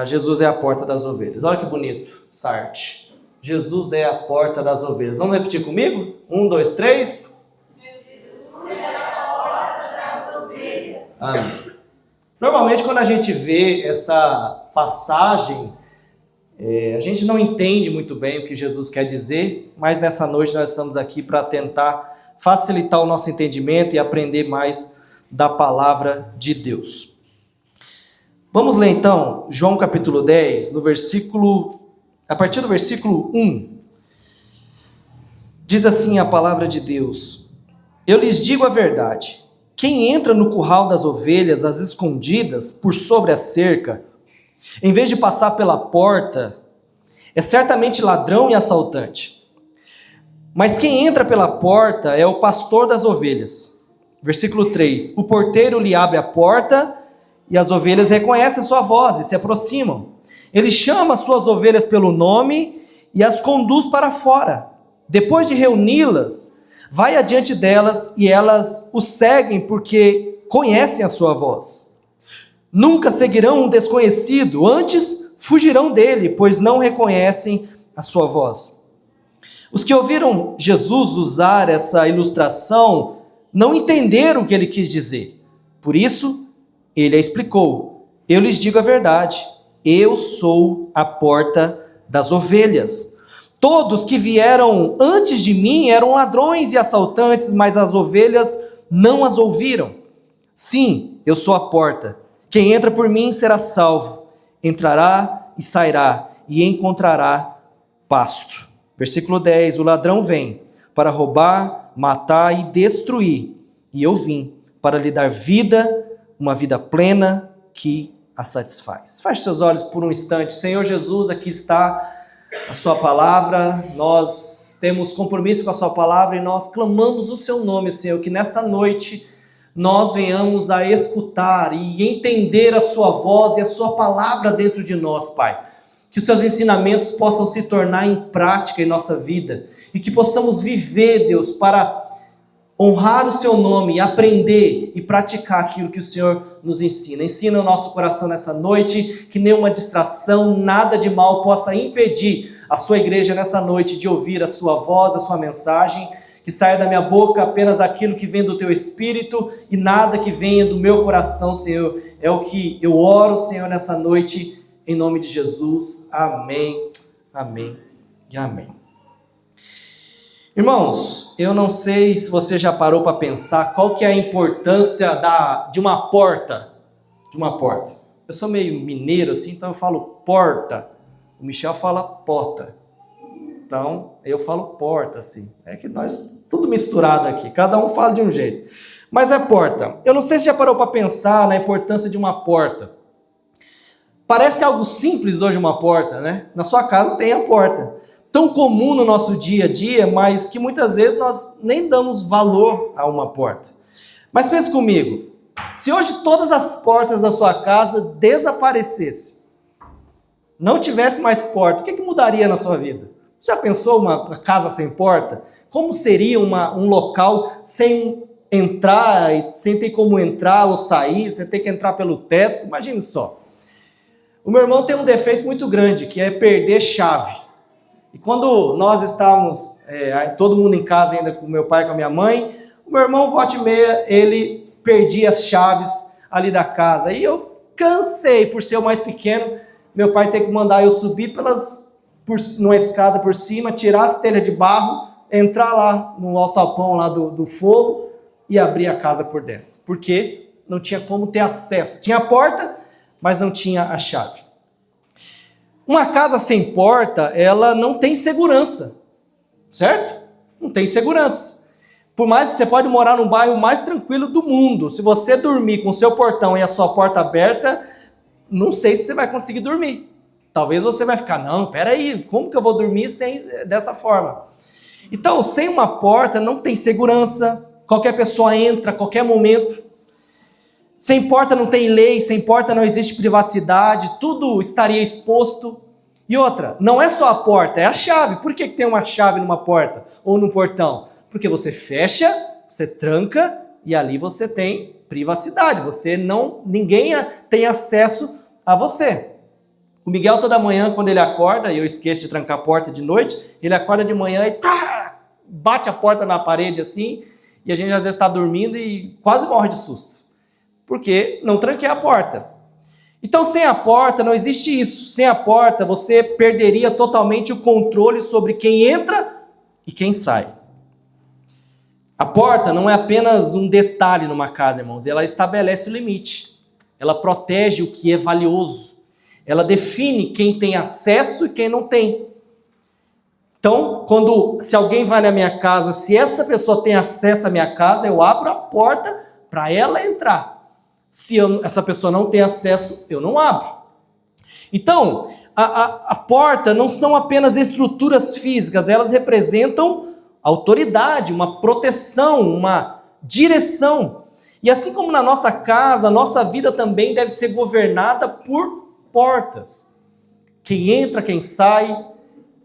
Jesus é a porta das ovelhas. Olha que bonito essa arte. Jesus é a porta das ovelhas. Vamos repetir comigo? 1, 2, 3. Jesus é a porta das ovelhas. Amém. Normalmente, quando a gente vê essa passagem, a gente não entende muito bem o que Jesus quer dizer, mas nessa noite nós estamos aqui para tentar facilitar o nosso entendimento e aprender mais da palavra de Deus. Vamos ler então João capítulo 10, a partir do versículo 1. Diz assim a palavra de Deus: Eu lhes digo a verdade, quem entra no curral das ovelhas às escondidas por sobre a cerca, em vez de passar pela porta, é certamente ladrão e assaltante. Mas quem entra pela porta é o pastor das ovelhas. Versículo 3. O porteiro lhe abre a porta e as ovelhas reconhecem sua voz e se aproximam. Ele chama as suas ovelhas pelo nome e as conduz para fora. Depois de reuni-las, vai adiante delas e elas o seguem porque conhecem a sua voz. Nunca seguirão um desconhecido, antes fugirão dele, pois não reconhecem a sua voz. Os que ouviram Jesus usar essa ilustração não entenderam o que ele quis dizer. Por isso, ele a explicou. Eu lhes digo a verdade, eu sou a porta das ovelhas. Todos que vieram antes de mim eram ladrões e assaltantes, mas as ovelhas não as ouviram. Sim, eu sou a porta. Quem entra por mim será salvo. Entrará e sairá e encontrará pasto. Versículo 10. O ladrão vem para roubar, matar e destruir. E eu vim para lhe dar vida, uma vida plena que a satisfaz. Feche seus olhos por um instante. Senhor Jesus, aqui está a sua palavra. Nós temos compromisso com a sua palavra e nós clamamos o seu nome, Senhor, que nessa noite nós venhamos a escutar e entender a sua voz e a sua palavra dentro de nós, Pai. Que os seus ensinamentos possam se tornar em prática em nossa vida e que possamos viver, Deus, para honrar o seu nome, aprender e praticar aquilo que o Senhor nos ensina. Ensina o nosso coração nessa noite, que nenhuma distração, nada de mal possa impedir a sua igreja nessa noite de ouvir a sua voz, a sua mensagem. Que saia da minha boca apenas aquilo que vem do teu Espírito e nada que venha do meu coração, Senhor. É o que eu oro, Senhor, nessa noite, em nome de Jesus. Amém, amém e amém. Irmãos, eu não sei se você já parou para pensar qual que é a importância de uma porta. De uma porta. Eu sou meio mineiro assim, então eu falo porta. O Michel fala porta. Então, eu falo porta, assim. É que nós, tudo misturado aqui, cada um fala de um jeito. Mas é porta. Eu não sei se já parou para pensar na importância de uma porta. Parece algo simples hoje uma porta, né? Na sua casa tem a porta. Tão comum no nosso dia a dia, mas que muitas vezes nós nem damos valor a uma porta. Mas pense comigo, se hoje todas as portas da sua casa desaparecessem, não tivesse mais porta, o que mudaria na sua vida? Já pensou uma casa sem porta? Como seria um local sem entrar, sem ter como entrar ou sair, você tem que entrar pelo teto? Imagine só. O meu irmão tem um defeito muito grande, que é perder chave. E quando nós estávamos, todo mundo em casa ainda com meu pai e com a minha mãe, o meu irmão, volta e meia, ele perdia as chaves ali da casa. E eu cansei, por ser o mais pequeno, meu pai ter que mandar eu subir numa escada por cima, tirar as telhas de barro, entrar lá no alçapão lá do fogo e abrir a casa por dentro. Porque não tinha como ter acesso. Tinha a porta, mas não tinha a chave. Uma casa sem porta, ela não tem segurança, certo? Não tem segurança. Por mais que você pode morar no bairro mais tranquilo do mundo, se você dormir com o seu portão e a sua porta aberta, não sei se você vai conseguir dormir. Talvez você vai ficar, não, peraí, como que eu vou dormir dessa forma? Então, sem uma porta não tem segurança, qualquer pessoa entra a qualquer momento. Sem porta não tem lei, sem porta não existe privacidade, tudo estaria exposto. E outra, não é só a porta, é a chave. Por que tem uma chave numa porta ou num portão? Porque você fecha, você tranca e ali você tem privacidade. Ninguém tem acesso a você. O Miguel toda manhã, quando ele acorda, e eu esqueço de trancar a porta de noite, ele acorda de manhã e bate a porta na parede assim, e a gente às vezes está dormindo e quase morre de susto, porque não tranquei a porta. Então, sem a porta, não existe isso. Sem a porta, você perderia totalmente o controle sobre quem entra e quem sai. A porta não é apenas um detalhe numa casa, irmãos. Ela estabelece o limite. Ela protege o que é valioso. Ela define quem tem acesso e quem não tem. Então, se alguém vai na minha casa, se essa pessoa tem acesso à minha casa, eu abro a porta para ela entrar. Se essa pessoa não tem acesso, eu não abro. Então, a porta não são apenas estruturas físicas, elas representam autoridade, uma proteção, uma direção. E assim como na nossa casa, a nossa vida também deve ser governada por portas. Quem entra, quem sai,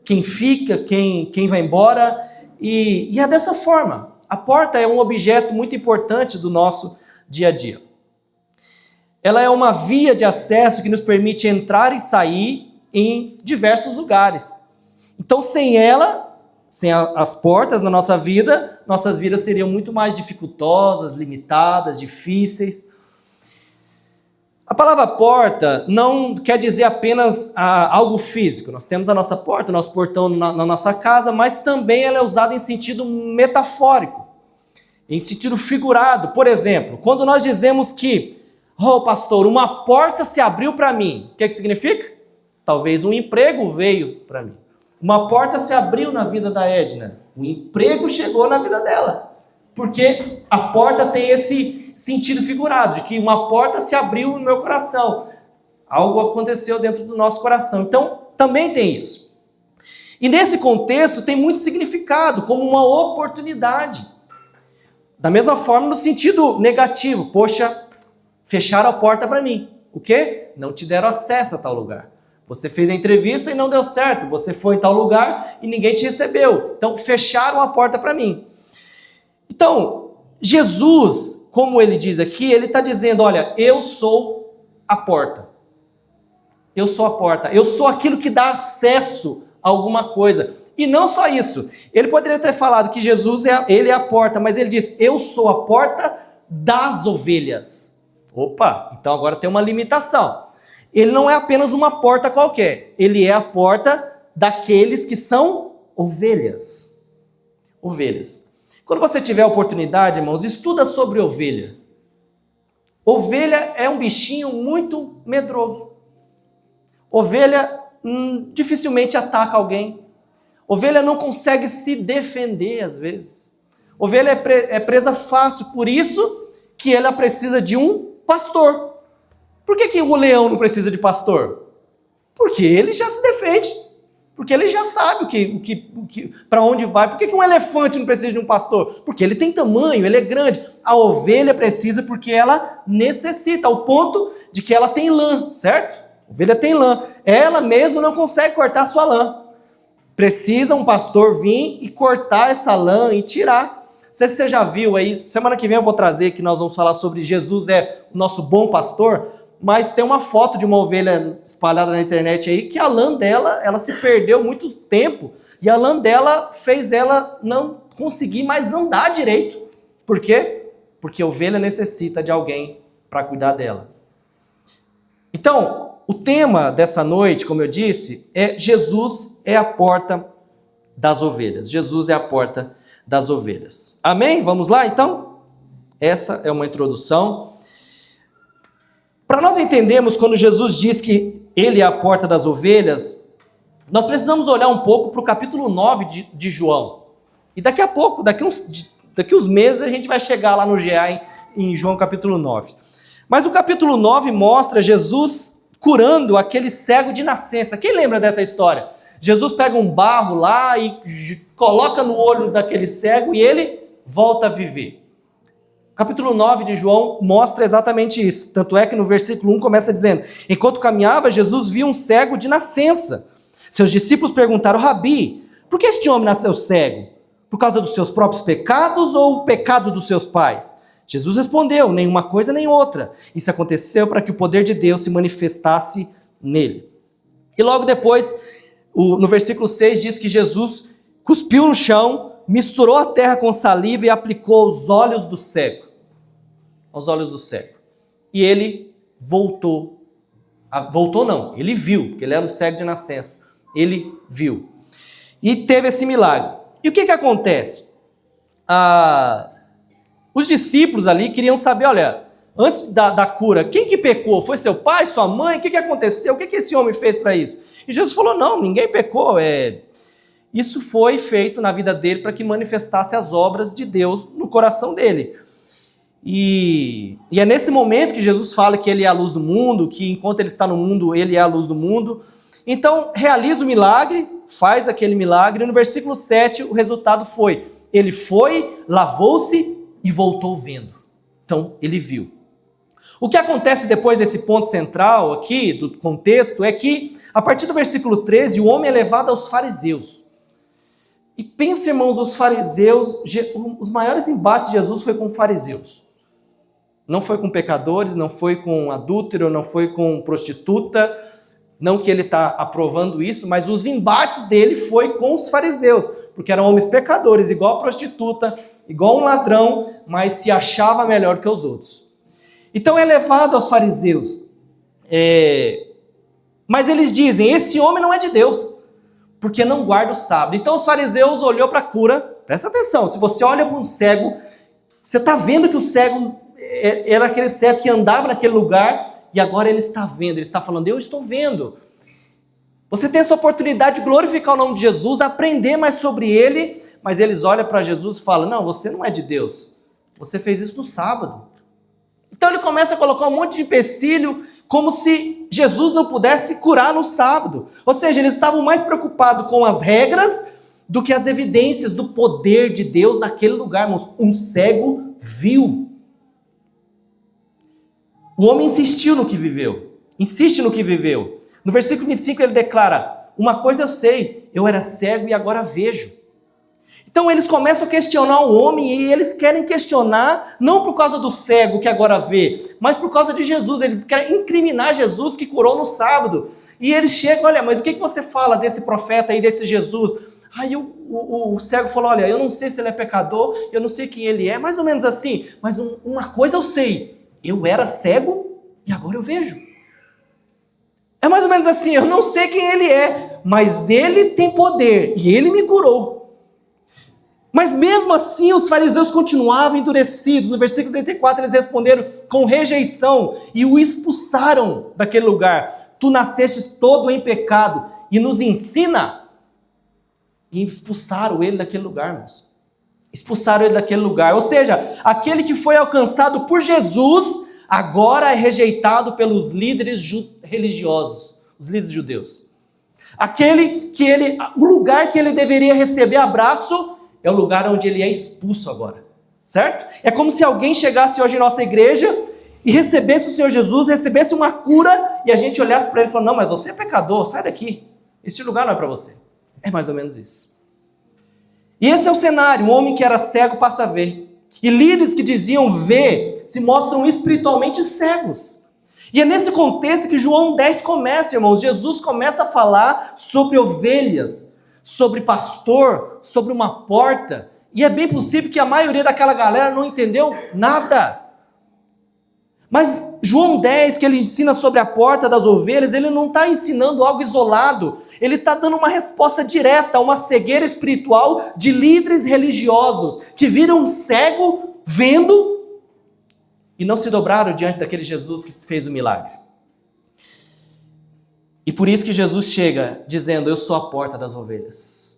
quem fica, quem vai embora. E é dessa forma. A porta é um objeto muito importante do nosso dia a dia. Ela é uma via de acesso que nos permite entrar e sair em diversos lugares. Então, sem ela, sem as portas na nossa vida, nossas vidas seriam muito mais dificultosas, limitadas, difíceis. A palavra porta não quer dizer apenas algo físico. Nós temos a nossa porta, o nosso portão na nossa casa, mas também ela é usada em sentido metafórico, em sentido figurado. Por exemplo, quando nós dizemos que, pastor, uma porta se abriu para mim, o que significa? Talvez um emprego veio para mim. Uma porta se abriu na vida da Edna, um emprego chegou na vida dela, porque a porta tem esse sentido figurado, de que uma porta se abriu no meu coração. Algo aconteceu dentro do nosso coração. Então, também tem isso. E nesse contexto tem muito significado, como uma oportunidade. Da mesma forma, no sentido negativo. Poxa, fecharam a porta para mim. O quê? Não te deram acesso a tal lugar. Você fez a entrevista e não deu certo. Você foi em tal lugar e ninguém te recebeu. Então, fecharam a porta para mim. Então, Jesus, como ele diz aqui, ele está dizendo, olha, eu sou a porta. Eu sou a porta. Eu sou aquilo que dá acesso a alguma coisa. E não só isso. Ele poderia ter falado que Jesus ele é a porta, mas ele diz, eu sou a porta das ovelhas. Opa, então agora tem uma limitação. Ele não é apenas uma porta qualquer. Ele é a porta daqueles que são ovelhas. Ovelhas. Quando você tiver a oportunidade, irmãos, estuda sobre ovelha. Ovelha é um bichinho muito medroso. Ovelha dificilmente ataca alguém. Ovelha não consegue se defender às vezes. Ovelha é presa fácil, por isso que ela precisa de um pastor. Por que o leão não precisa de pastor? Porque ele já se defende. Porque ele já sabe para onde vai. Por que um elefante não precisa de um pastor? Porque ele tem tamanho, ele é grande. A ovelha precisa porque ela necessita, ao ponto de que ela tem lã, certo? A ovelha tem lã. Ela mesma não consegue cortar sua lã. Precisa um pastor vir e cortar essa lã e tirar. Não sei se você já viu aí, semana que vem eu vou trazer que nós vamos falar sobre Jesus é o nosso bom pastor. Mas tem uma foto de uma ovelha espalhada na internet aí, que a lã dela, ela se perdeu muito tempo, e a lã dela fez ela não conseguir mais andar direito. Por quê? Porque a ovelha necessita de alguém para cuidar dela. Então, o tema dessa noite, como eu disse, é Jesus é a porta das ovelhas. Jesus é a porta das ovelhas. Amém? Vamos lá, então? Essa é uma introdução. Para nós entendermos quando Jesus diz que ele é a porta das ovelhas, nós precisamos olhar um pouco para o capítulo 9 de João. E daqui a pouco, daqui uns meses, a gente vai chegar lá no GA em João capítulo 9. Mas o capítulo 9 mostra Jesus curando aquele cego de nascença. Quem lembra dessa história? Jesus pega um barro lá e coloca no olho daquele cego e ele volta a viver. O capítulo 9 de João mostra exatamente isso. Tanto é que no versículo 1 começa dizendo, enquanto caminhava, Jesus viu um cego de nascença. Seus discípulos perguntaram, Rabi, por que este homem nasceu cego? Por causa dos seus próprios pecados ou o pecado dos seus pais? Jesus respondeu, nenhuma coisa nem outra. Isso aconteceu para que o poder de Deus se manifestasse nele. E logo depois, no versículo 6 diz que Jesus cuspiu no chão, misturou a terra com saliva e aplicou aos olhos do cego. Aos olhos do cego. E ele voltou. Voltou não, ele viu, porque ele era um cego de nascença. Ele viu. E teve esse milagre. E o que acontece? Os discípulos ali queriam saber, olha, antes da cura, quem que pecou? Foi seu pai, sua mãe? O que aconteceu? O que esse homem fez para isso? E Jesus falou, não, ninguém pecou. Isso foi feito na vida dele para que manifestasse as obras de Deus no coração dele. E é nesse momento que Jesus fala que ele é a luz do mundo, que enquanto ele está no mundo, ele é a luz do mundo. Então, realiza o milagre, faz aquele milagre, e no versículo 7 o resultado foi, ele foi, lavou-se e voltou vendo. Então, ele viu. O que acontece depois desse ponto central aqui, do contexto, é que, a partir do versículo 13, o homem é levado aos fariseus. E pensa, irmãos, os fariseus, os maiores embates de Jesus foi com fariseus. Não foi com pecadores, não foi com adúltero, não foi com prostituta, não que ele está aprovando isso, mas os embates dele foi com os fariseus, porque eram homens pecadores, igual a prostituta, igual um ladrão, mas se achava melhor que os outros. Então é levado aos fariseus. Mas eles dizem, esse homem não é de Deus, porque não guarda o sábado. Então os fariseus olhou para a cura, presta atenção, se você olha para um cego, você está vendo que o cego era aquele cego que andava naquele lugar, e agora ele está vendo, ele está falando, eu estou vendo. Você tem essa oportunidade de glorificar o nome de Jesus, aprender mais sobre ele, mas eles olham para Jesus e falam, não, você não é de Deus, você fez isso no sábado. Então ele começa a colocar um monte de empecilho, como se Jesus não pudesse curar no sábado. Ou seja, eles estavam mais preocupados com as regras do que as evidências do poder de Deus naquele lugar, irmãos. Um cego viu. O homem insistiu no que viveu, insiste no que viveu. No versículo 25 ele declara, uma coisa eu sei, eu era cego e agora vejo. Então eles começam a questionar o homem e eles querem questionar, não por causa do cego que agora vê, mas por causa de Jesus. Eles querem incriminar Jesus que curou no sábado. E eles chegam, olha, mas o que você fala desse profeta aí, desse Jesus? Aí o cego falou, olha, eu não sei se ele é pecador, eu não sei quem ele é, mais ou menos assim, mas uma coisa eu sei, eu era cego e agora eu vejo. É mais ou menos assim, eu não sei quem ele é, mas ele tem poder e ele me curou. Mas mesmo assim os fariseus continuavam endurecidos. No versículo 34 eles responderam com rejeição e o expulsaram daquele lugar. Tu nasceste todo em pecado e nos ensina. E expulsaram ele daquele lugar, irmãos. Expulsaram ele daquele lugar. Ou seja, aquele que foi alcançado por Jesus agora é rejeitado pelos líderes religiosos, os líderes judeus. O lugar que ele deveria receber abraço é o lugar onde ele é expulso agora, certo? É como se alguém chegasse hoje em nossa igreja e recebesse o Senhor Jesus, recebesse uma cura e a gente olhasse para ele e falasse, não, mas você é pecador, sai daqui, esse lugar não é para você. É mais ou menos isso. E esse é o cenário, um homem que era cego passa a ver. E líderes que diziam ver se mostram espiritualmente cegos. E é nesse contexto que João 10 começa, irmãos. Jesus começa a falar sobre ovelhas, sobre pastor, sobre uma porta. E é bem possível que a maioria daquela galera não entendeu nada. Mas João 10, que ele ensina sobre a porta das ovelhas, ele não está ensinando algo isolado. Ele está dando uma resposta direta a uma cegueira espiritual de líderes religiosos que viram um cego vendo e não se dobraram diante daquele Jesus que fez o milagre. E por isso que Jesus chega dizendo, eu sou a porta das ovelhas.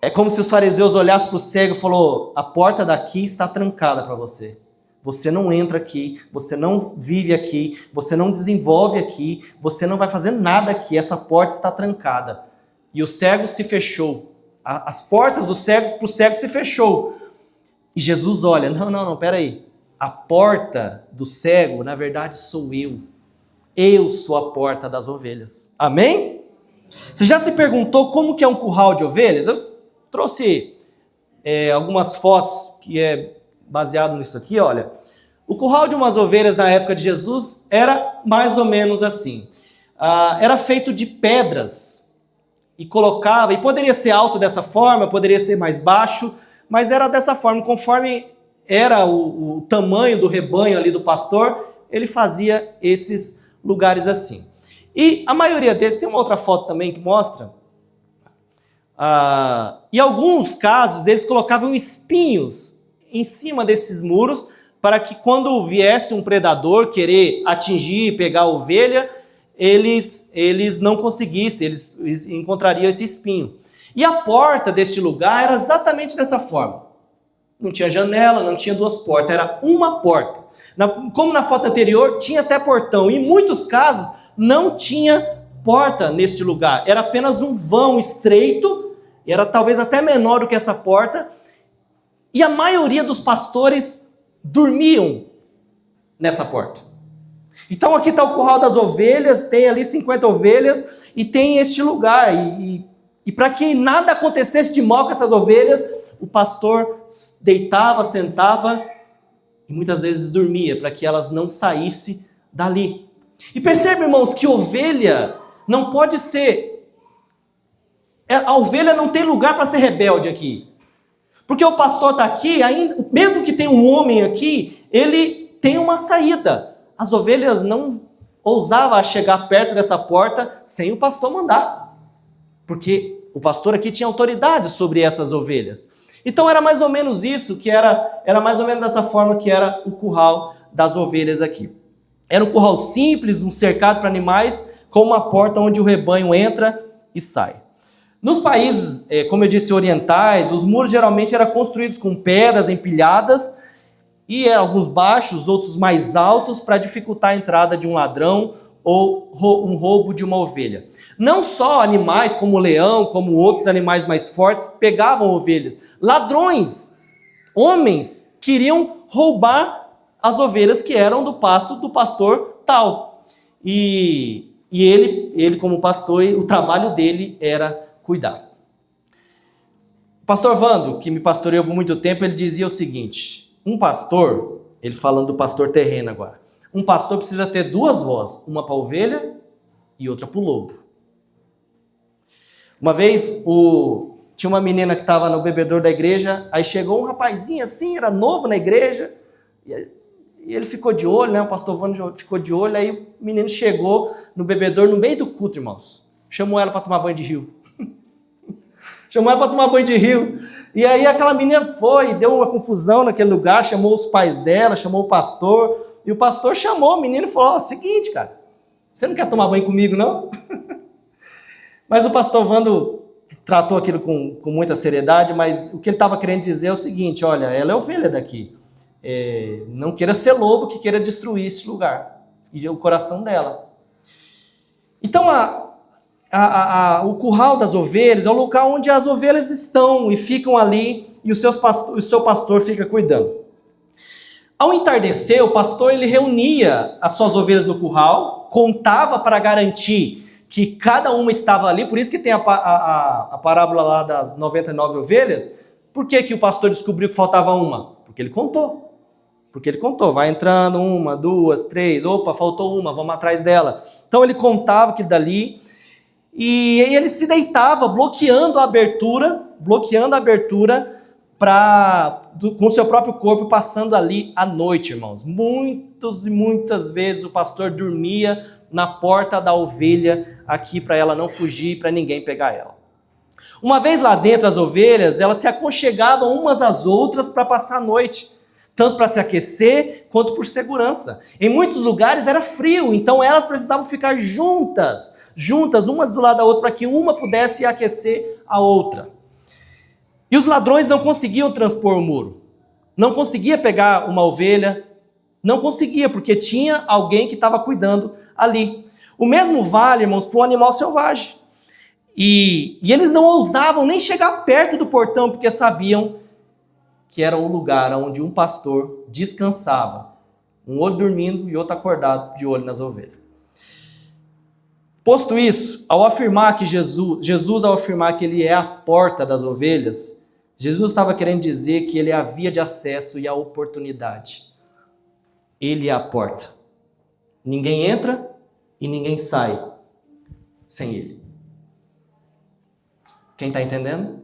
É como se os fariseus olhassem para o cego e falaram, a porta daqui está trancada para você. Você não entra aqui, você não vive aqui, você não desenvolve aqui, você não vai fazer nada aqui, essa porta está trancada. E o cego se fechou. As portas do cego para o cego se fechou. E Jesus olha, não, peraí. A porta do cego, na verdade, sou eu. Eu sou a porta das ovelhas. Amém? Você já se perguntou como que é um curral de ovelhas? Eu trouxe algumas fotos que é baseado nisso aqui, olha. O curral de umas ovelhas na época de Jesus era mais ou menos assim. Era feito de pedras e colocava, e poderia ser alto dessa forma, poderia ser mais baixo, mas era dessa forma, conforme era o tamanho do rebanho ali do pastor, ele fazia esses lugares assim. E a maioria deles, tem uma outra foto também que mostra, em alguns casos eles colocavam espinhos em cima desses muros, para que quando viesse um predador querer atingir, pegar a ovelha, eles não conseguissem, eles encontrariam esse espinho. E a porta deste lugar era exatamente dessa forma. Não tinha janela, não tinha duas portas, era uma porta. Como na foto anterior, tinha até portão. Em muitos casos, não tinha porta neste lugar. Era apenas um vão estreito, era talvez até menor do que essa porta. E a maioria dos pastores dormiam nessa porta. Então aqui está o curral das ovelhas, tem ali 50 ovelhas e tem este lugar. E para que nada acontecesse de mal com essas ovelhas, o pastor deitava, sentava e muitas vezes dormia, para que elas não saíssem dali. E percebe, irmãos, que ovelha não pode ser... A ovelha não tem lugar para ser rebelde aqui. Porque o pastor está aqui, ainda, mesmo que tenha um homem aqui, ele tem uma saída. As ovelhas não ousavam chegar perto dessa porta sem o pastor mandar. Porque o pastor aqui tinha autoridade sobre essas ovelhas. Então era mais ou menos isso, que era mais ou menos dessa forma que era o curral das ovelhas aqui. Era um curral simples, um cercado para animais, com uma porta onde o rebanho entra e sai. Nos países, como eu disse, orientais, os muros geralmente eram construídos com pedras empilhadas, e alguns baixos, outros mais altos, para dificultar a entrada de um ladrão ou um roubo de uma ovelha. Não só animais como o leão, como outros animais mais fortes, pegavam ovelhas. Ladrões, homens, queriam roubar as ovelhas que eram do pasto do pastor tal. E ele como pastor, o trabalho dele era cuidar. O pastor Vando, que me pastoreou por muito tempo, ele dizia o seguinte: um pastor, ele falando do pastor terreno agora, um pastor precisa ter duas vozes, uma para a ovelha e outra para o lobo. Uma vez, tinha uma menina que estava no bebedouro da igreja, aí chegou um rapazinho assim, era novo na igreja, e ele ficou de olho, né? O pastor Vando ficou de olho, aí o menino chegou no bebedouro no meio do culto, irmãos. Chamou ela para tomar banho de rio. Chamou ela para tomar banho de rio. E aí aquela menina foi, deu uma confusão naquele lugar, chamou os pais dela, chamou o pastor, e o pastor chamou o menino e falou: seguinte, cara, você não quer tomar banho comigo, não? Mas o pastor Vando tratou aquilo com muita seriedade, mas o que ele estava querendo dizer é o seguinte: olha, ela é ovelha daqui. Não queira ser lobo que queira destruir esse lugar. E o coração dela. Então, o curral das ovelhas é o local onde as ovelhas estão e ficam ali, e o seu pastor fica cuidando. Ao entardecer, o pastor ele reunia as suas ovelhas no curral, contava para garantir que cada uma estava ali, por isso que tem a parábola lá das 99 ovelhas. Por que o pastor descobriu que faltava uma? Porque ele contou. Vai entrando uma, duas, três, opa, faltou uma, vamos atrás dela. Então ele contava que dali, e ele se deitava bloqueando a abertura com o seu próprio corpo, passando ali a noite, irmãos. Muitas vezes o pastor dormia na porta da ovelha aqui, para ela não fugir, para ninguém pegar ela. Uma vez lá dentro, as ovelhas, elas se aconchegavam umas às outras para passar a noite, tanto para se aquecer quanto por segurança. Em muitos lugares era frio, então elas precisavam ficar juntas, umas do lado da outra, para que uma pudesse aquecer a outra. E os ladrões não conseguiam transpor o muro, não conseguia pegar uma ovelha, não conseguia, porque tinha alguém que estava cuidando ali. O mesmo vale, irmãos, para o animal selvagem. E eles não ousavam nem chegar perto do portão, porque sabiam que era o lugar onde um pastor descansava, um olho dormindo e outro acordado, de olho nas ovelhas. Posto isso, ao afirmar que Jesus ao afirmar que ele é a porta das ovelhas, Jesus estava querendo dizer que ele havia de acesso e a oportunidade. Ele é a porta. Ninguém entra e ninguém sai sem Ele. Quem está entendendo?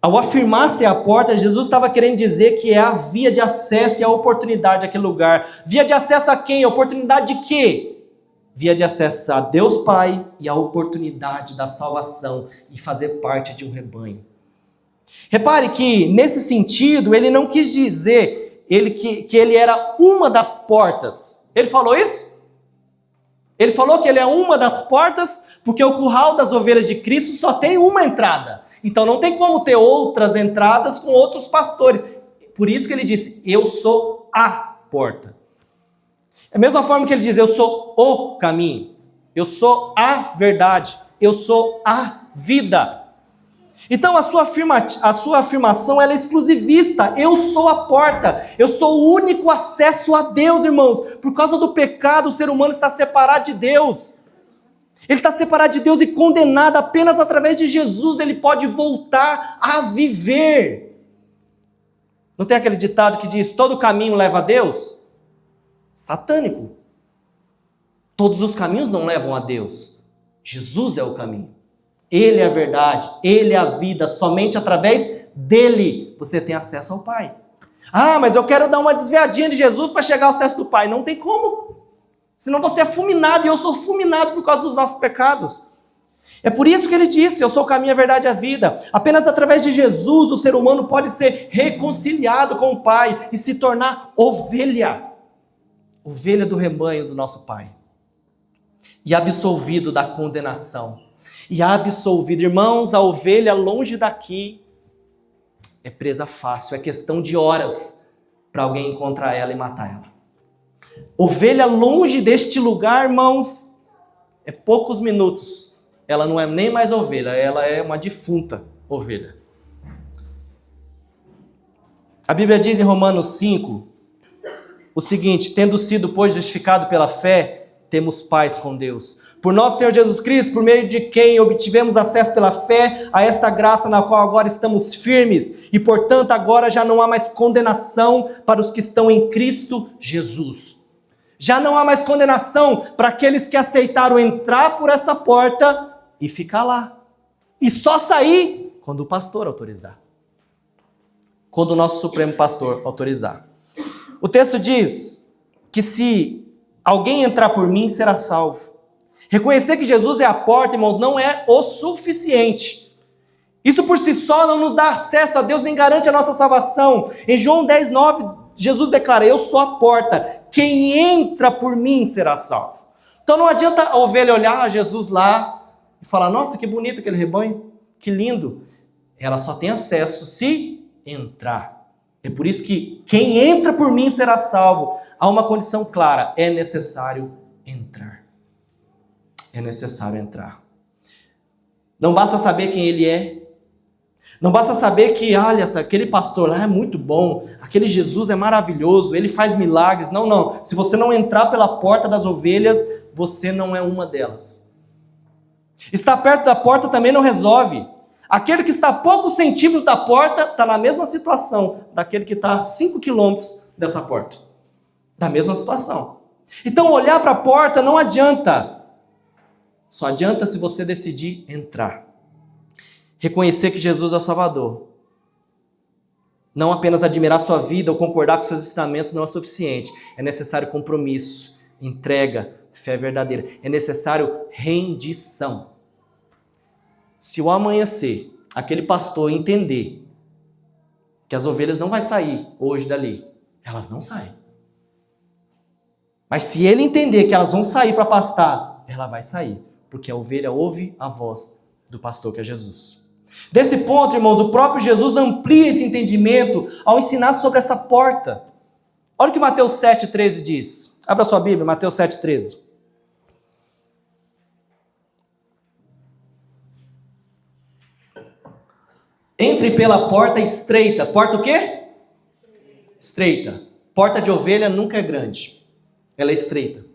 Ao afirmar ser a porta, Jesus estava querendo dizer que é a via de acesso e a oportunidade àquele lugar. Via de acesso a quem? A oportunidade de quê? Via de acesso a Deus Pai e a oportunidade da salvação e fazer parte de um rebanho. Repare que, nesse sentido, ele não quis dizer que ele era uma das portas. Ele falou isso? Ele falou que ele é uma das portas porque o curral das ovelhas de Cristo só tem uma entrada. Então não tem como ter outras entradas com outros pastores. Por isso que ele disse, eu sou a porta. É a mesma forma que ele diz, eu sou o caminho. Eu sou a verdade. Eu sou a vida. Então a sua afirmação ela é exclusivista. Eu sou a porta. Eu sou o único acesso a Deus, irmãos. Por causa do pecado, o ser humano está separado de Deus. Ele está separado de Deus e condenado. Apenas através de Jesus ele pode voltar a viver. Não tem aquele ditado que diz, todo caminho leva a Deus? Satânico. Todos os caminhos não levam a Deus. Jesus é o caminho. Ele é a verdade. Ele é a vida. Somente através dele você tem acesso ao Pai. Ah, mas eu quero dar uma desviadinha de Jesus para chegar ao acesso do Pai. Não tem como. Senão você é fulminado e eu sou fulminado por causa dos nossos pecados. É por isso que ele disse, eu sou o caminho, a verdade e a vida. Apenas através de Jesus o ser humano pode ser reconciliado com o Pai e se tornar ovelha. Ovelha do rebanho do nosso Pai. E absolvido da condenação. E absolvido. Irmãos, a ovelha longe daqui é presa fácil. É questão de horas para alguém encontrar ela e matar ela. Ovelha longe deste lugar, irmãos, é poucos minutos. Ela não é nem mais ovelha, ela é uma defunta ovelha. A Bíblia diz em Romanos 5 o seguinte, tendo sido, pois, justificado pela fé, temos paz com Deus. Por nosso Senhor Jesus Cristo, por meio de quem obtivemos acesso pela fé a esta graça na qual agora estamos firmes. E, portanto, agora já não há mais condenação para os que estão em Cristo Jesus. Já não há mais condenação para aqueles que aceitaram entrar por essa porta e ficar lá. E só sair quando o pastor autorizar. Quando o nosso Supremo Pastor autorizar. O texto diz que se alguém entrar por mim, será salvo. Reconhecer que Jesus é a porta, irmãos, não é o suficiente. Isso por si só não nos dá acesso a Deus, nem garante a nossa salvação. Em João 10:9, Jesus declara, eu sou a porta. Quem entra por mim será salvo. Então não adianta a ovelha olhar a Jesus lá e falar, nossa, que bonito aquele rebanho, que lindo. Ela só tem acesso se entrar. É por isso que quem entra por mim será salvo. Há uma condição clara, é necessário entrar. É necessário entrar. Não basta saber quem ele é. Não basta saber que, olha, aquele pastor lá é muito bom, aquele Jesus é maravilhoso, ele faz milagres. Não, não. Se você não entrar pela porta das ovelhas, você não é uma delas. Estar perto da porta também não resolve. Aquele que está a poucos centímetros da porta está na mesma situação daquele que está a 5 quilômetros dessa porta. Da mesma situação. Então olhar para a porta não adianta. Só adianta se você decidir entrar. Reconhecer que Jesus é o Salvador. Não apenas admirar sua vida ou concordar com seus ensinamentos não é suficiente. É necessário compromisso, entrega, fé verdadeira. É necessário rendição. Se ao amanhecer, aquele pastor entender que as ovelhas não vão sair hoje dali, elas não saem. Mas se ele entender que elas vão sair para pastar, ela vai sair. Porque a ovelha ouve a voz do pastor que é Jesus. Desse ponto, irmãos, o próprio Jesus amplia esse entendimento ao ensinar sobre essa porta. Olha o que Mateus 7,13 diz. Abra sua Bíblia, Mateus 7,13. Entre pela porta estreita. Porta o quê? Estreita. Porta de ovelha nunca é grande. Ela é estreita.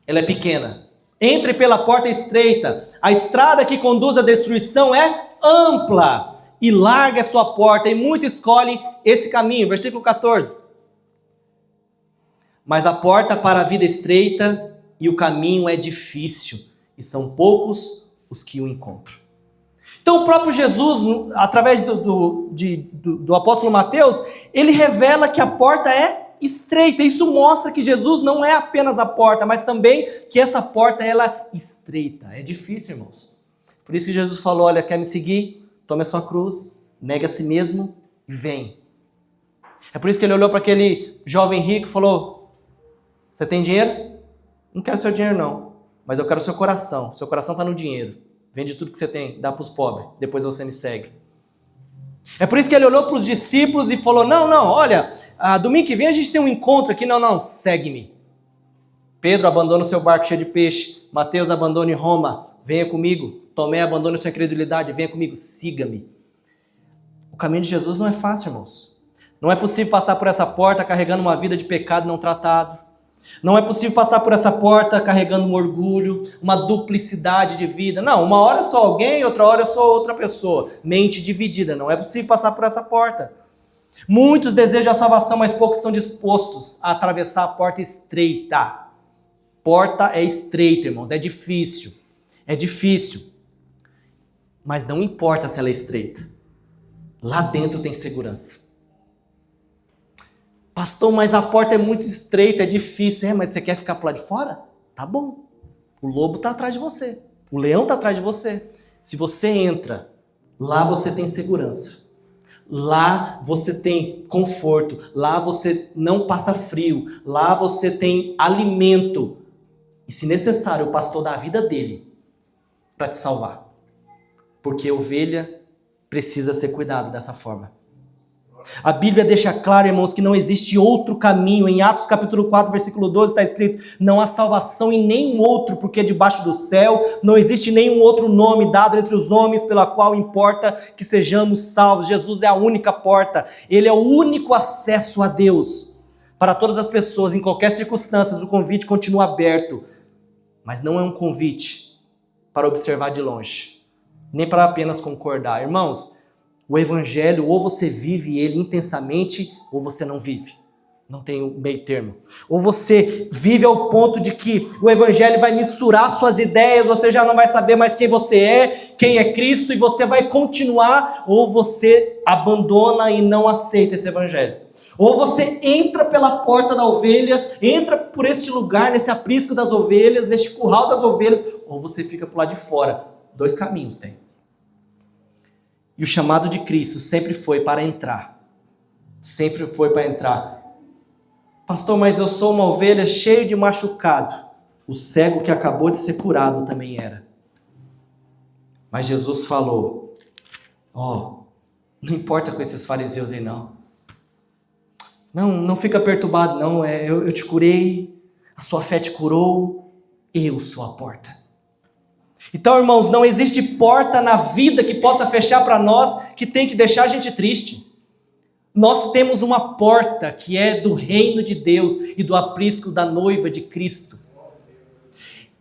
Ela é pequena. Entre pela porta estreita. A estrada que conduz à destruição é ampla. E larga a sua porta. E muitos escolhem esse caminho. Versículo 14. Mas a porta para a vida é estreita e o caminho é difícil, e são poucos os que o encontram. Então o próprio Jesus, através do apóstolo Mateus, ele revela que a porta é estreita. Isso mostra que Jesus não é apenas a porta, mas também que essa porta ela é estreita. É difícil, irmãos. Por isso que Jesus falou, olha, quer me seguir? Tome a sua cruz, negue a si mesmo e vem. É por isso que ele olhou para aquele jovem rico e falou, você tem dinheiro? Não quero seu dinheiro não, mas eu quero seu coração. Seu coração está no dinheiro. Vende tudo que você tem, dá para os pobres, depois você me segue. É por isso que ele olhou para os discípulos e falou, não, olha, domingo que vem a gente tem um encontro aqui, não, segue-me. Pedro abandona o seu barco cheio de peixe, Mateus abandone Roma, venha comigo. Tomé abandone sua incredulidade, venha comigo, siga-me. O caminho de Jesus não é fácil, irmãos. Não é possível passar por essa porta carregando uma vida de pecado não tratado. Não é possível passar por essa porta carregando um orgulho, uma duplicidade de vida. Não, uma hora eu sou alguém, outra hora eu sou outra pessoa. Mente dividida, não é possível passar por essa porta. Muitos desejam a salvação, mas poucos estão dispostos a atravessar a porta estreita. Porta é estreita, irmãos, é difícil. É difícil. Mas não importa se ela é estreita. Lá dentro tem segurança. Pastor, mas a porta é muito estreita, é difícil. Mas você quer ficar por lá de fora? Tá bom. O lobo está atrás de você. O leão está atrás de você. Se você entra, lá você tem segurança. Lá você tem conforto. Lá você não passa frio. Lá você tem alimento. E se necessário, o pastor dá a vida dele para te salvar. Porque ovelha precisa ser cuidada dessa forma. A Bíblia deixa claro, irmãos, que não existe outro caminho. Em Atos capítulo 4, versículo 12 está escrito, não há salvação em nenhum outro, porque debaixo do céu não existe nenhum outro nome dado entre os homens pela qual importa que sejamos salvos. Jesus é a única porta, ele é o único acesso a Deus. Para todas as pessoas, em qualquer circunstância, o convite continua aberto, mas não é um convite para observar de longe, nem para apenas concordar. Irmãos, o evangelho, ou você vive ele intensamente, ou você não vive. Não tem um meio termo. Ou você vive ao ponto de que o evangelho vai misturar suas ideias, você já não vai saber mais quem você é, quem é Cristo, e você vai continuar, ou você abandona e não aceita esse evangelho. Ou você entra pela porta da ovelha, entra por este lugar, nesse aprisco das ovelhas, neste curral das ovelhas, ou você fica por lá de fora. 2 caminhos tem. E o chamado de Cristo sempre foi para entrar. Sempre foi para entrar. Pastor, mas eu sou uma ovelha cheia de machucado. O cego que acabou de ser curado também era. Mas Jesus falou, não importa com esses fariseus aí não. Não fica perturbado não, eu te curei, a sua fé te curou, eu sou a porta. Então, irmãos, não existe porta na vida que possa fechar para nós, que tem que deixar a gente triste. Nós temos uma porta que é do reino de Deus e do aprisco da noiva de Cristo.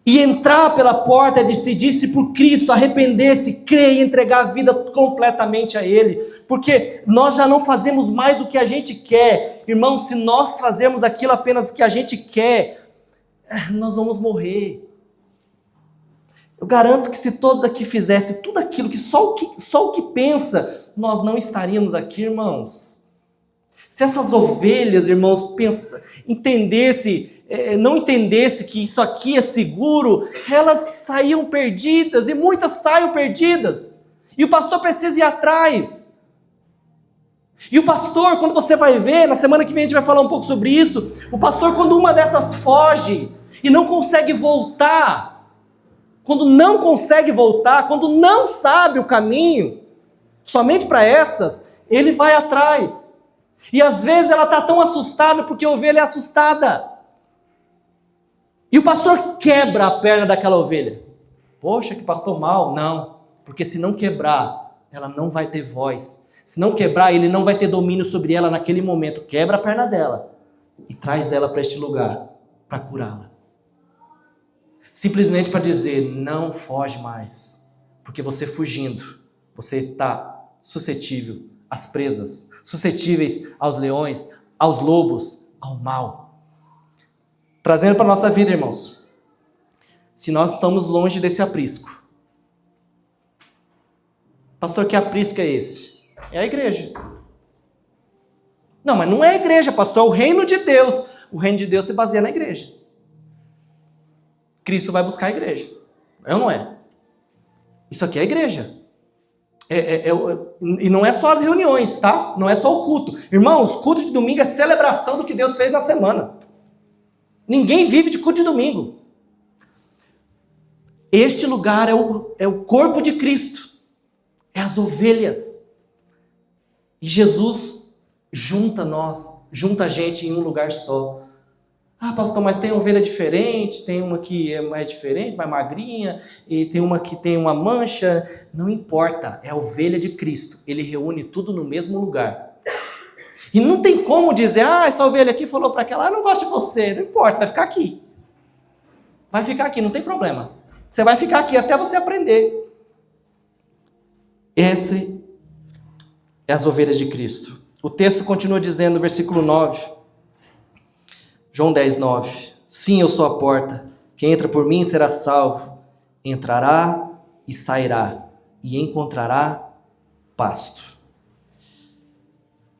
E entrar pela porta é decidir-se por Cristo, arrepender-se, crer e entregar a vida completamente a Ele. Porque nós já não fazemos mais o que a gente quer. Irmãos, se nós fazemos aquilo apenas que a gente quer, nós vamos morrer. Eu garanto que se todos aqui fizessem tudo aquilo que só o que pensa, nós não estaríamos aqui, irmãos. Se essas ovelhas, irmãos, não entendesse que isso aqui é seguro, elas saíam perdidas, e muitas saem perdidas. E o pastor precisa ir atrás. E o pastor, quando você vai ver, na semana que vem a gente vai falar um pouco sobre isso, o pastor, quando uma dessas foge e não consegue voltar, quando não sabe o caminho, somente para essas, ele vai atrás. E às vezes ela está tão assustada porque a ovelha é assustada. E o pastor quebra a perna daquela ovelha. Poxa, que pastor mau. Não, porque se não quebrar, ela não vai ter voz. Se não quebrar, ele não vai ter domínio sobre ela naquele momento. Quebra a perna dela e traz ela para este lugar, para curá-la. Simplesmente para dizer, não foge mais. Porque você fugindo, você está suscetível às presas, suscetíveis aos leões, aos lobos, ao mal. Trazendo para a nossa vida, irmãos. Se nós estamos longe desse aprisco. Pastor, que aprisco é esse? É a igreja. Não, mas não é a igreja, pastor, é o reino de Deus. O reino de Deus se baseia na igreja. Cristo vai buscar a igreja. É ou não é? Isso aqui é a igreja. E não é só as reuniões, tá? Não é só o culto. Irmãos, culto de domingo é celebração do que Deus fez na semana. Ninguém vive de culto de domingo. Este lugar é o corpo de Cristo. É as ovelhas. E Jesus junta a gente em um lugar só. Ah, pastor, mas tem ovelha diferente, tem uma que é mais diferente, mais magrinha, e tem uma que tem uma mancha. Não importa, é a ovelha de Cristo. Ele reúne tudo no mesmo lugar. E não tem como dizer, essa ovelha aqui falou para aquela, eu não gosto de você. Não importa, vai ficar aqui. Vai ficar aqui, não tem problema. Você vai ficar aqui até você aprender. Esse é as ovelhas de Cristo. O texto continua dizendo no versículo 9. João 10, 9. Sim, eu sou a porta. Quem entra por mim será salvo. Entrará e sairá. E encontrará pasto.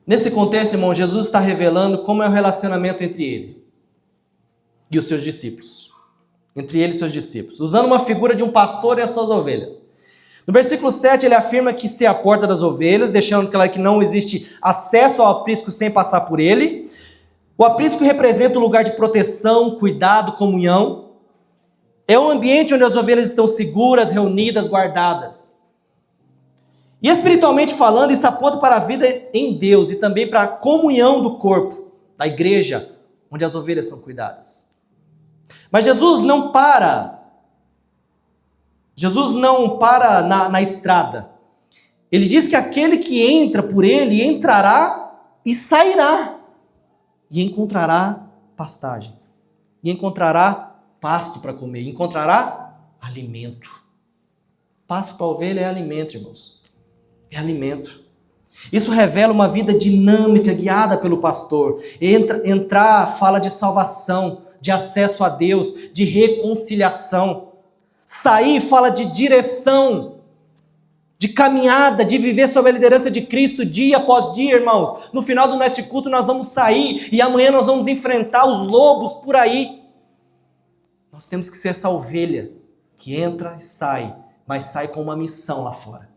Nesse contexto, irmão, Jesus está revelando como é o relacionamento entre ele e os seus discípulos. Entre ele e seus discípulos. Usando uma figura de um pastor e as suas ovelhas. No versículo 7, ele afirma que se é a porta das ovelhas, deixando claro que não existe acesso ao aprisco sem passar por ele. O aprisco representa um lugar de proteção, cuidado, comunhão. É um ambiente onde as ovelhas estão seguras, reunidas, guardadas. E espiritualmente falando, isso aponta para a vida em Deus e também para a comunhão do corpo, da igreja, onde as ovelhas são cuidadas. Mas Jesus não para na estrada. Ele diz que aquele que entra por ele entrará e sairá. E encontrará pastagem. E encontrará pasto para comer. E encontrará alimento. Pasto para a ovelha é alimento, irmãos. É alimento. Isso revela uma vida dinâmica, guiada pelo pastor. Entrar fala de salvação, de acesso a Deus, de reconciliação. Sair fala de direção, de caminhada, de viver sob a liderança de Cristo dia após dia, irmãos. No final do nosso culto nós vamos sair e amanhã nós vamos enfrentar os lobos por aí. Nós temos que ser essa ovelha que entra e sai, mas sai com uma missão lá fora.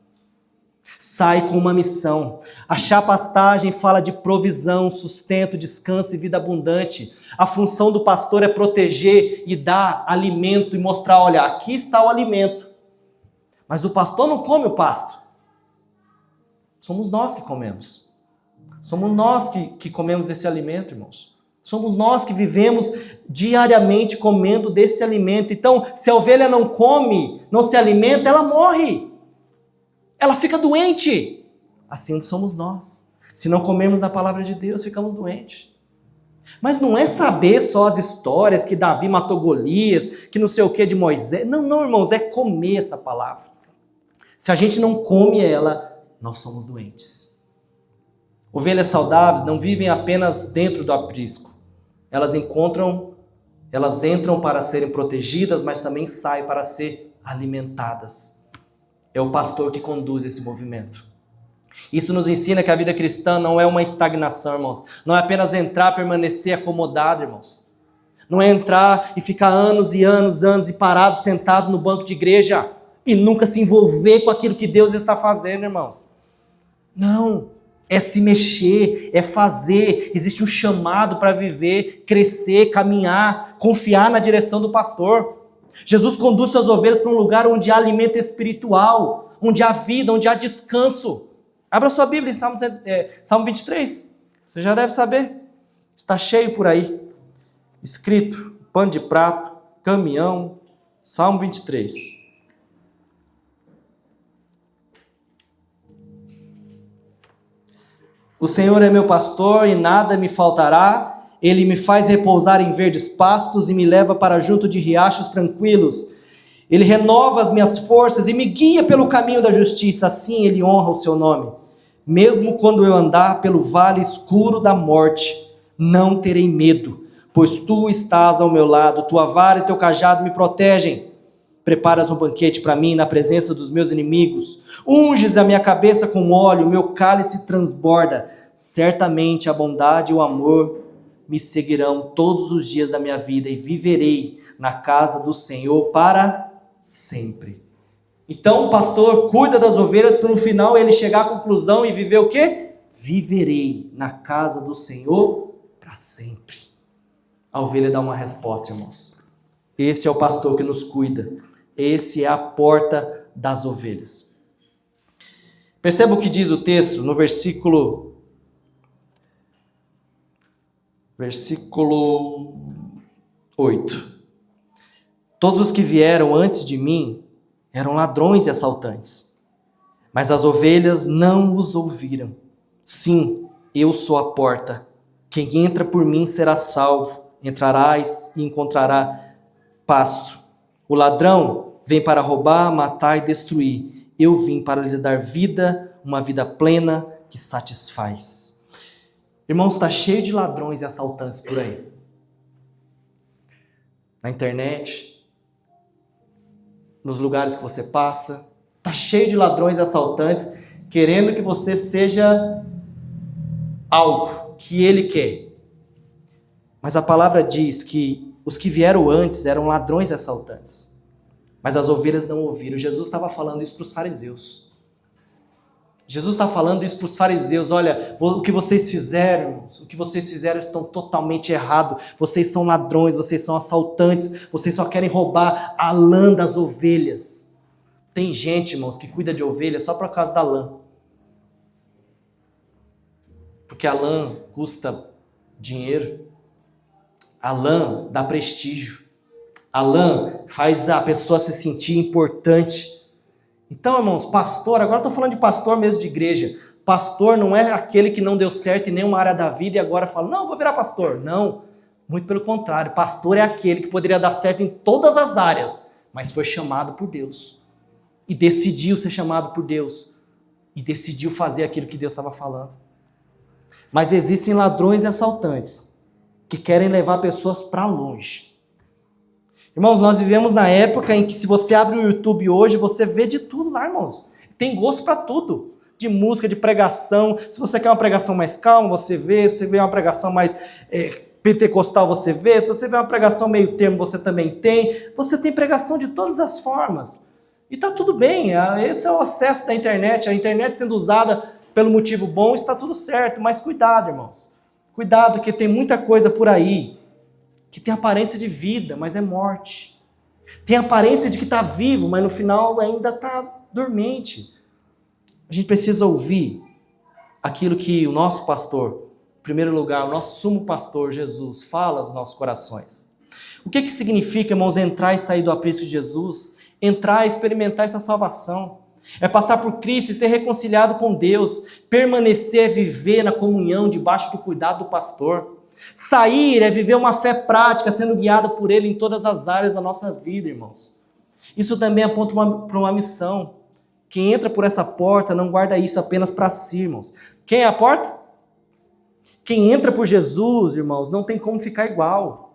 Sai com uma missão. Achar pastagem fala de provisão, sustento, descanso e vida abundante. A função do pastor é proteger e dar alimento e mostrar, olha, aqui está o alimento. Mas o pastor não come o pasto. Somos nós que comemos. Somos nós que comemos desse alimento, irmãos. Somos nós que vivemos diariamente comendo desse alimento. Então, se a ovelha não come, não se alimenta, ela morre. Ela fica doente. Assim somos nós. Se não comemos da palavra de Deus, ficamos doentes. Mas não é saber só as histórias que Davi matou Golias, que não sei o que de Moisés. Não, irmãos, é comer essa palavra. Se a gente não come ela, nós somos doentes. Ovelhas saudáveis não vivem apenas dentro do aprisco. Elas entram para serem protegidas, mas também saem para ser alimentadas. É o pastor que conduz esse movimento. Isso nos ensina que a vida cristã não é uma estagnação, irmãos. Não é apenas entrar, permanecer acomodado, irmãos. Não é entrar e ficar anos e anos e parado, sentado no banco de igreja e nunca se envolver com aquilo que Deus está fazendo, irmãos. Não, é se mexer, é fazer. Existe um chamado para viver, crescer, caminhar, confiar na direção do pastor. Jesus conduz suas ovelhas para um lugar onde há alimento espiritual, onde há vida, onde há descanso. Abra sua Bíblia em Salmo 23. Você já deve saber. Está cheio por aí. Escrito, pano de prato, caminhão, Salmo 23. O Senhor é meu pastor e nada me faltará. Ele me faz repousar em verdes pastos e me leva para junto de riachos tranquilos. Ele renova as minhas forças e me guia pelo caminho da justiça. Assim ele honra o seu nome. Mesmo quando eu andar pelo vale escuro da morte, não terei medo, pois tu estás ao meu lado, tua vara e teu cajado me protegem. Preparas um banquete para mim na presença dos meus inimigos. Unges a minha cabeça com óleo, meu cálice transborda. Certamente a bondade e o amor me seguirão todos os dias da minha vida e viverei na casa do Senhor para sempre. Então o pastor cuida das ovelhas para no final ele chegar à conclusão e viver o quê? Viverei na casa do Senhor para sempre. A ovelha dá uma resposta, irmãos. Esse é o pastor que nos cuida. Esse é a porta das ovelhas. Perceba o que diz o texto no versículo 8. Todos os que vieram antes de mim eram ladrões e assaltantes, mas as ovelhas não os ouviram. Sim, eu sou a porta. Quem entra por mim será salvo. Entrarás e encontrará pasto. O ladrão vem para roubar, matar e destruir. Eu vim para lhes dar vida, uma vida plena que satisfaz. Irmãos, está cheio de ladrões e assaltantes por aí. Na internet, nos lugares que você passa, está cheio de ladrões e assaltantes querendo que você seja algo que ele quer. Mas a palavra diz que os que vieram antes eram ladrões e assaltantes. Mas as ovelhas não ouviram. Jesus estava falando isso para os fariseus. Jesus está falando isso para os fariseus. Olha, o que vocês fizeram, estão totalmente errado. Vocês são ladrões, vocês são assaltantes, vocês só querem roubar a lã das ovelhas. Tem gente, irmãos, que cuida de ovelha só por causa da lã. Porque a lã custa dinheiro. A lã dá prestígio. A lã faz a pessoa se sentir importante. Então, irmãos, pastor, agora eu estou falando de pastor mesmo de igreja. Pastor não é aquele que não deu certo em nenhuma área da vida e agora fala, não, vou virar pastor. Não, muito pelo contrário. Pastor é aquele que poderia dar certo em todas as áreas, mas foi chamado por Deus. E decidiu ser chamado por Deus. E decidiu fazer aquilo que Deus estava falando. Mas existem ladrões e assaltantes que querem levar pessoas para longe. Irmãos, nós vivemos na época em que se você abre o YouTube hoje, você vê de tudo lá, irmãos. Tem gosto para tudo. De música, de pregação. Se você quer uma pregação mais calma, você vê. Se vê uma pregação mais pentecostal, você vê. Se você vê uma pregação meio termo, você também tem. Você tem pregação de todas as formas. E está tudo bem. Esse é o acesso da internet. A internet sendo usada pelo motivo bom, está tudo certo. Mas cuidado, irmãos. Cuidado, que tem muita coisa por aí que tem aparência de vida, mas é morte. Tem aparência de que está vivo, mas no final ainda está dormente. A gente precisa ouvir aquilo que o nosso pastor, em primeiro lugar, o nosso sumo pastor, Jesus, fala aos nossos corações. O que significa, irmãos, entrar e sair do aprisco de Jesus? Entrar e experimentar essa salvação. É passar por Cristo e ser reconciliado com Deus, permanecer, viver na comunhão, debaixo do cuidado do pastor. Sair é viver uma fé prática, sendo guiado por Ele em todas as áreas da nossa vida, irmãos. Isso também aponta para uma missão. Quem entra por essa porta não guarda isso apenas para si, irmãos. Quem é a porta? Quem entra por Jesus, irmãos, não tem como ficar igual.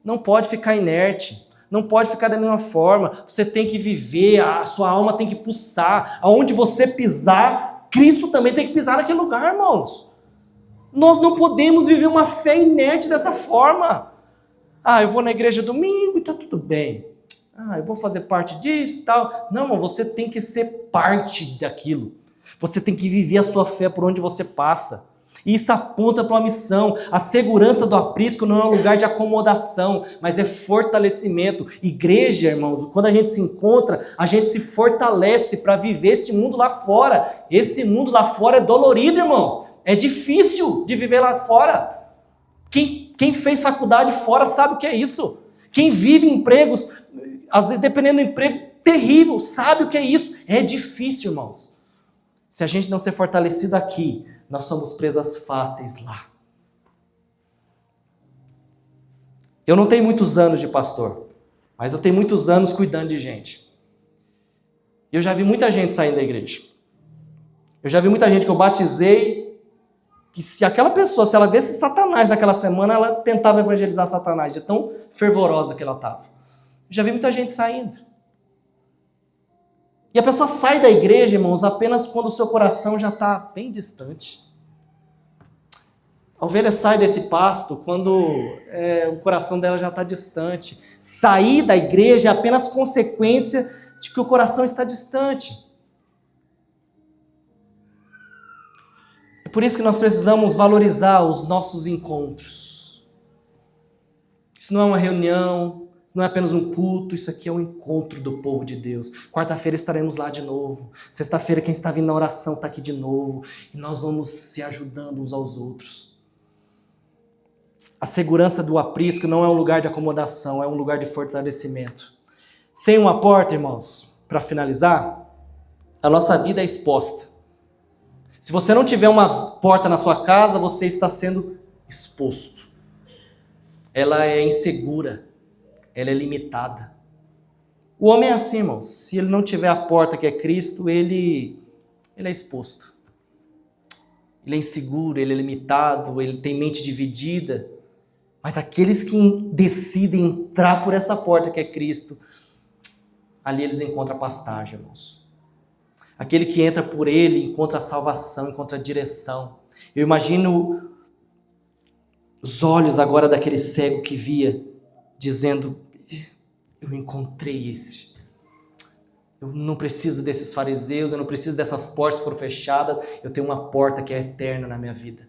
Não pode ficar inerte. Não pode ficar da mesma forma. Você tem que viver, a sua alma tem que pulsar. Aonde você pisar, Cristo também tem que pisar naquele lugar, irmãos. Nós não podemos viver uma fé inerte dessa forma. Eu vou na igreja domingo e está tudo bem. Eu vou fazer parte disso e tal. Não, irmão, você tem que ser parte daquilo. Você tem que viver a sua fé por onde você passa. E isso aponta para uma missão. A segurança do aprisco não é um lugar de acomodação, mas é fortalecimento. Igreja, irmãos, quando a gente se encontra, a gente se fortalece para viver esse mundo lá fora. Esse mundo lá fora é dolorido, irmãos. É difícil de viver lá fora. Quem fez faculdade fora sabe o que é isso. Quem vive em empregos, às vezes, dependendo do emprego, terrível, sabe o que é isso. É difícil, irmãos. Se a gente não ser fortalecido aqui, nós somos presas fáceis lá. Eu não tenho muitos anos de pastor, mas eu tenho muitos anos cuidando de gente. Eu já vi muita gente saindo da igreja. Eu já vi muita gente que eu batizei que se aquela pessoa, se ela visse Satanás naquela semana, ela tentava evangelizar Satanás, de tão fervorosa que ela estava. Já vi muita gente saindo. E a pessoa sai da igreja, irmãos, apenas quando o seu coração já está bem distante. A ovelha sai desse pasto quando o coração dela já está distante. Sair da igreja é apenas consequência de que o coração está distante. É por isso que nós precisamos valorizar os nossos encontros. Isso não é uma reunião, isso não é apenas um culto, isso aqui é um encontro do povo de Deus. Quarta-feira estaremos lá de novo. Sexta-feira quem está vindo na oração está aqui de novo. E nós vamos se ajudando uns aos outros. A segurança do aprisco não é um lugar de acomodação, é um lugar de fortalecimento. Sem uma porta, irmãos, para finalizar, a nossa vida é exposta. Se você não tiver uma porta na sua casa, você está sendo exposto. Ela é insegura, ela é limitada. O homem é assim, irmãos. Se ele não tiver a porta que é Cristo, ele é exposto. Ele é inseguro, ele é limitado, ele tem mente dividida. Mas aqueles que decidem entrar por essa porta que é Cristo, ali eles encontram a pastagem, irmãos. Aquele que entra por ele encontra a salvação, encontra a direção. Eu imagino os olhos agora daquele cego que via, dizendo, eu encontrei esse. Eu não preciso desses fariseus, eu não preciso dessas portas que foram fechadas, eu tenho uma porta que é eterna na minha vida.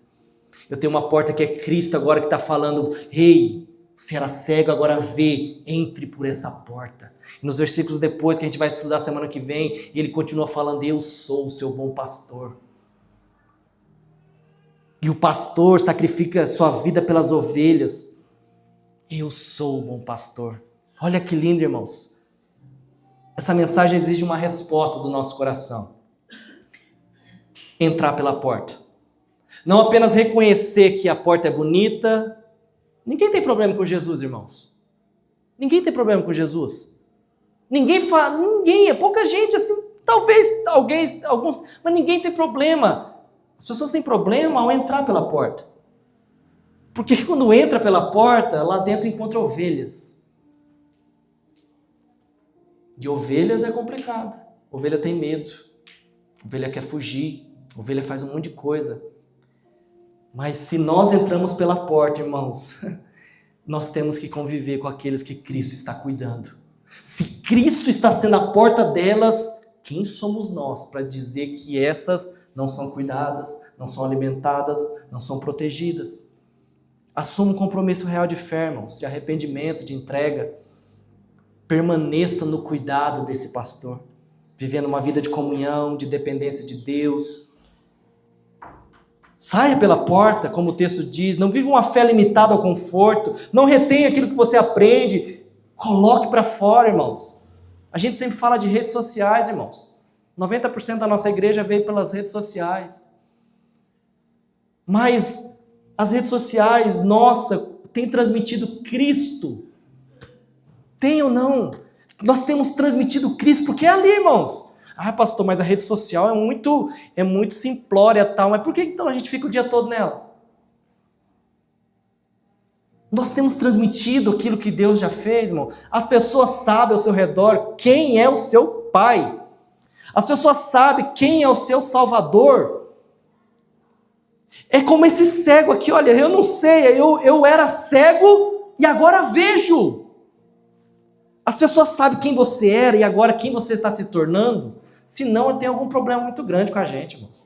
Eu tenho uma porta que é Cristo agora que está falando, ei, você era cego, agora vê, entre por essa porta. E nos versículos depois, que a gente vai estudar semana que vem, ele continua falando, eu sou o seu bom pastor. E o pastor sacrifica sua vida pelas ovelhas. Eu sou o bom pastor. Olha que lindo, irmãos. Essa mensagem exige uma resposta do nosso coração. Entrar pela porta. Não apenas reconhecer que a porta é bonita. Ninguém tem problema com Jesus, irmãos. Ninguém tem problema com Jesus. Ninguém, é pouca gente assim, talvez alguns, mas ninguém tem problema. As pessoas têm problema ao entrar pela porta. Porque quando entra pela porta, lá dentro encontra ovelhas. E ovelhas é complicado. Ovelha tem medo. Ovelha quer fugir. Ovelha faz um monte de coisa. Mas se nós entramos pela porta, irmãos, nós temos que conviver com aqueles que Cristo está cuidando. Se Cristo está sendo a porta delas, quem somos nós para dizer que essas não são cuidadas, não são alimentadas, não são protegidas? Assuma um compromisso real de fé, irmãos, de arrependimento, de entrega. Permaneça no cuidado desse pastor, vivendo uma vida de comunhão, de dependência de Deus. Saia pela porta, como o texto diz, não viva uma fé limitada ao conforto, não retenha aquilo que você aprende, coloque para fora, irmãos. A gente sempre fala de redes sociais, irmãos. 90% da nossa igreja veio pelas redes sociais. Mas as redes sociais, nossa, têm transmitido Cristo. Tem ou não? Nós temos transmitido Cristo, porque é ali, irmãos. Ah, pastor, mas a rede social é muito simplória e tal. Mas por que então a gente fica o dia todo nela? Nós temos transmitido aquilo que Deus já fez, irmão. As pessoas sabem ao seu redor quem é o seu Pai. As pessoas sabem quem é o seu Salvador. É como esse cego aqui, olha, eu não sei, eu era cego e agora vejo. As pessoas sabem quem você era e agora quem você está se tornando. Senão tem algum problema muito grande com a gente, irmãos.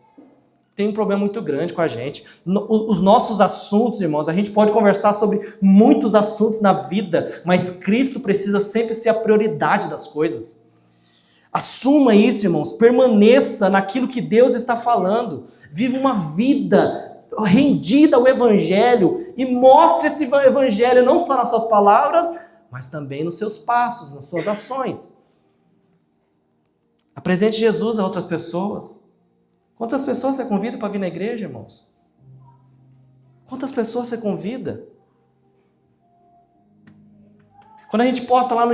Tem um problema muito grande com a gente. Os nossos assuntos, irmãos, a gente pode conversar sobre muitos assuntos na vida, mas Cristo precisa sempre ser a prioridade das coisas. Assuma isso, irmãos. Permaneça naquilo que Deus está falando. Viva uma vida rendida ao Evangelho e mostre esse Evangelho não só nas suas palavras, mas também nos seus passos, nas suas ações. Apresente Jesus a outras pessoas. Quantas pessoas você convida para vir na igreja, irmãos? Quantas pessoas você convida? Quando a gente posta lá no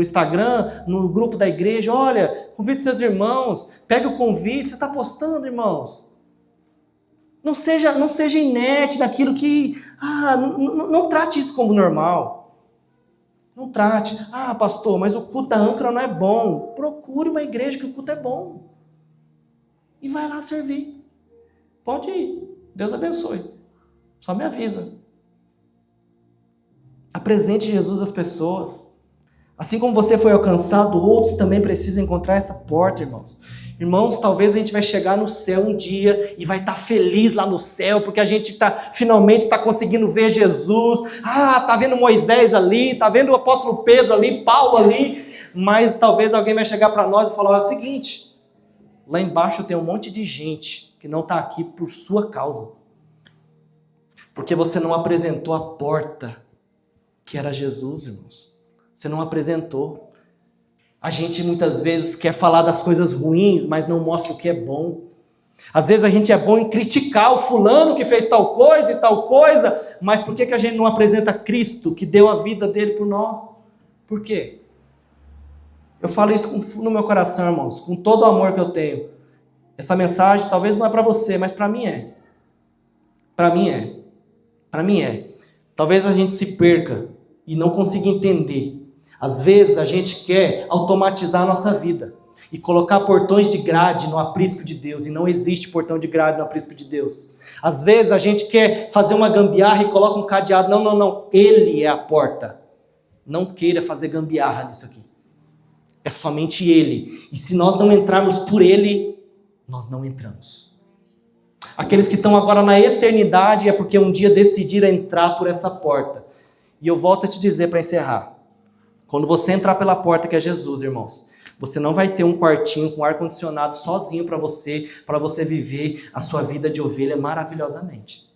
Instagram, no grupo da igreja, olha, convide seus irmãos, pega o convite, você está postando, irmãos. Não seja inerte naquilo que... não trate isso como normal. Não trate. Pastor, mas o culto da âncora não é bom. Procure uma igreja que o culto é bom. E vai lá servir. Pode ir. Deus abençoe. Só me avisa. Apresente Jesus às pessoas. Assim como você foi alcançado, outros também precisam encontrar essa porta, irmãos. Irmãos, talvez a gente vai chegar no céu um dia e vai estar feliz lá no céu, porque a gente finalmente está conseguindo ver Jesus. Está vendo Moisés ali, está vendo o apóstolo Pedro ali, Paulo ali. Mas talvez alguém vai chegar para nós e falar: é o seguinte, lá embaixo tem um monte de gente que não está aqui por sua causa. Porque você não apresentou a porta, que era Jesus, irmãos. Você não apresentou. A gente muitas vezes quer falar das coisas ruins, mas não mostra o que é bom. Às vezes a gente é bom em criticar o fulano que fez tal coisa e tal coisa, mas por que a gente não apresenta Cristo, que deu a vida dele por nós? Por quê? Eu falo isso no meu coração, irmãos, com todo o amor que eu tenho. Essa mensagem talvez não é para você, mas para mim é. Para mim é. Para mim é. Talvez a gente se perca e não consiga entender. Às vezes a gente quer automatizar a nossa vida e colocar portões de grade no aprisco de Deus, e não existe portão de grade no aprisco de Deus. Às vezes a gente quer fazer uma gambiarra e coloca um cadeado. Não. Ele é a porta. Não queira fazer gambiarra nisso aqui. É somente Ele. E se nós não entrarmos por Ele, nós não entramos. Aqueles que estão agora na eternidade é porque um dia decidiram entrar por essa porta. E eu volto a te dizer para encerrar. Quando você entrar pela porta que é Jesus, irmãos, você não vai ter um quartinho com ar-condicionado sozinho para você viver a sua vida de ovelha maravilhosamente.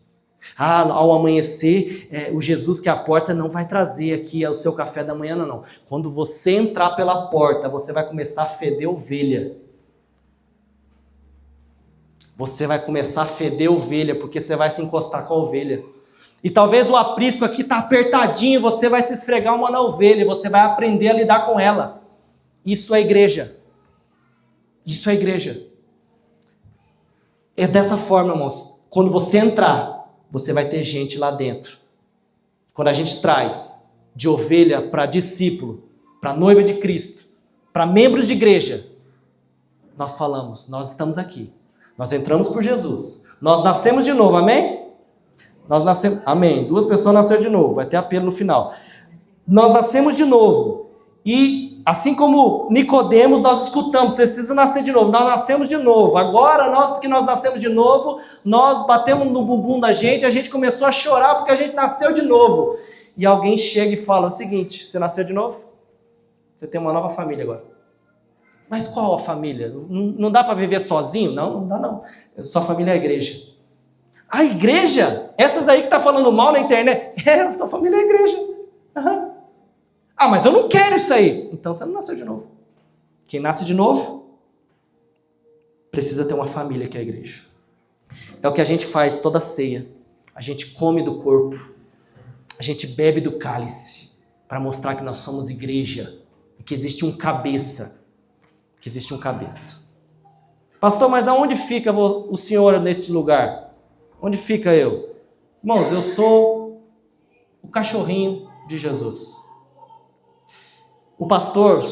Ao amanhecer, o Jesus que é a porta não vai trazer aqui o seu café da manhã, não. Quando você entrar pela porta, você vai começar a feder ovelha. Você vai começar a feder ovelha, porque você vai se encostar com a ovelha. E talvez o aprisco aqui está apertadinho, você vai se esfregar uma na ovelha, e você vai aprender a lidar com ela. Isso é igreja. Isso é igreja. É dessa forma, irmãos. Quando você entrar, você vai ter gente lá dentro. Quando a gente traz de ovelha para discípulo, para noiva de Cristo, para membros de igreja, nós falamos: nós estamos aqui. Nós entramos por Jesus. Nós nascemos de novo, amém? Nós nascemos, amém. 2 pessoas nasceram de novo, vai ter apelo no final. Nós nascemos de novo. E assim como Nicodemos, nós escutamos: precisa nascer de novo. Nós nascemos de novo. Agora, nós nascemos de novo, nós batemos no bumbum da gente, a gente começou a chorar porque a gente nasceu de novo. E alguém chega e fala o seguinte: você nasceu de novo? Você tem uma nova família agora. Mas qual a família? Não dá para viver sozinho? Não dá não. Sua família é a igreja. A igreja? Essas aí que tá falando mal na internet? Sua família é a igreja. Uhum. Mas eu não quero isso aí. Então você não nasceu de novo. Quem nasce de novo precisa ter uma família que é a igreja. É o que a gente faz toda ceia. A gente come do corpo. A gente bebe do cálice para mostrar que nós somos igreja e que existe um cabeça. Que existe um cabeça. Pastor, mas aonde fica o senhor nesse lugar? Onde fica eu? Irmãos, eu sou o cachorrinho de Jesus. O pastor,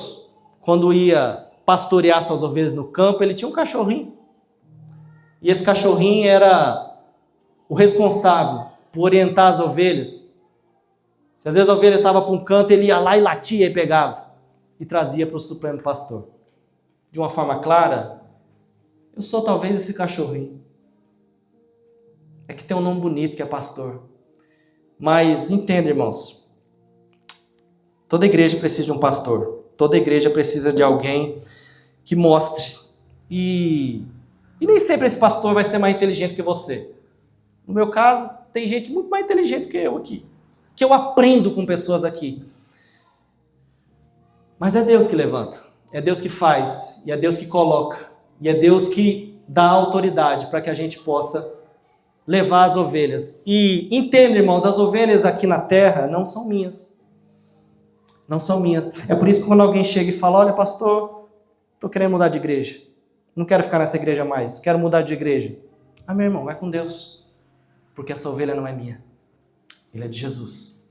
quando ia pastorear suas ovelhas no campo, ele tinha um cachorrinho. E esse cachorrinho era o responsável por orientar as ovelhas. Se às vezes a ovelha estava para um canto, ele ia lá e latia e pegava. E trazia para o Supremo Pastor. De uma forma clara, eu sou talvez esse cachorrinho. É que tem um nome bonito que é pastor. Mas entenda, irmãos, toda igreja precisa de um pastor. Toda igreja precisa de alguém que mostre. E nem sempre esse pastor vai ser mais inteligente que você. No meu caso, tem gente muito mais inteligente que eu aqui. Que eu aprendo com pessoas aqui. Mas é Deus que levanta. É Deus que faz, e é Deus que coloca, e é Deus que dá autoridade para que a gente possa levar as ovelhas. E entenda, irmãos, as ovelhas aqui na terra não são minhas. Não são minhas. É por isso que quando alguém chega e fala: olha, pastor, estou querendo mudar de igreja. Não quero ficar nessa igreja mais, quero mudar de igreja. Ah, meu irmão, vai com Deus, porque essa ovelha não é minha, ele é de Jesus.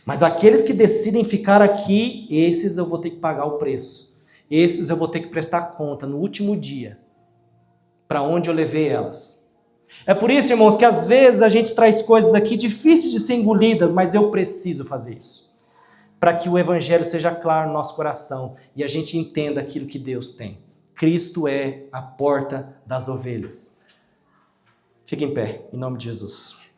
Mas aqueles que decidem ficar aqui, esses eu vou ter que pagar o preço. Esses eu vou ter que prestar conta no último dia, para onde eu levei elas. É por isso, irmãos, que às vezes a gente traz coisas aqui difíceis de ser engolidas, mas eu preciso fazer isso, para que o evangelho seja claro no nosso coração e a gente entenda aquilo que Deus tem. Cristo é a porta das ovelhas. Fique em pé, em nome de Jesus.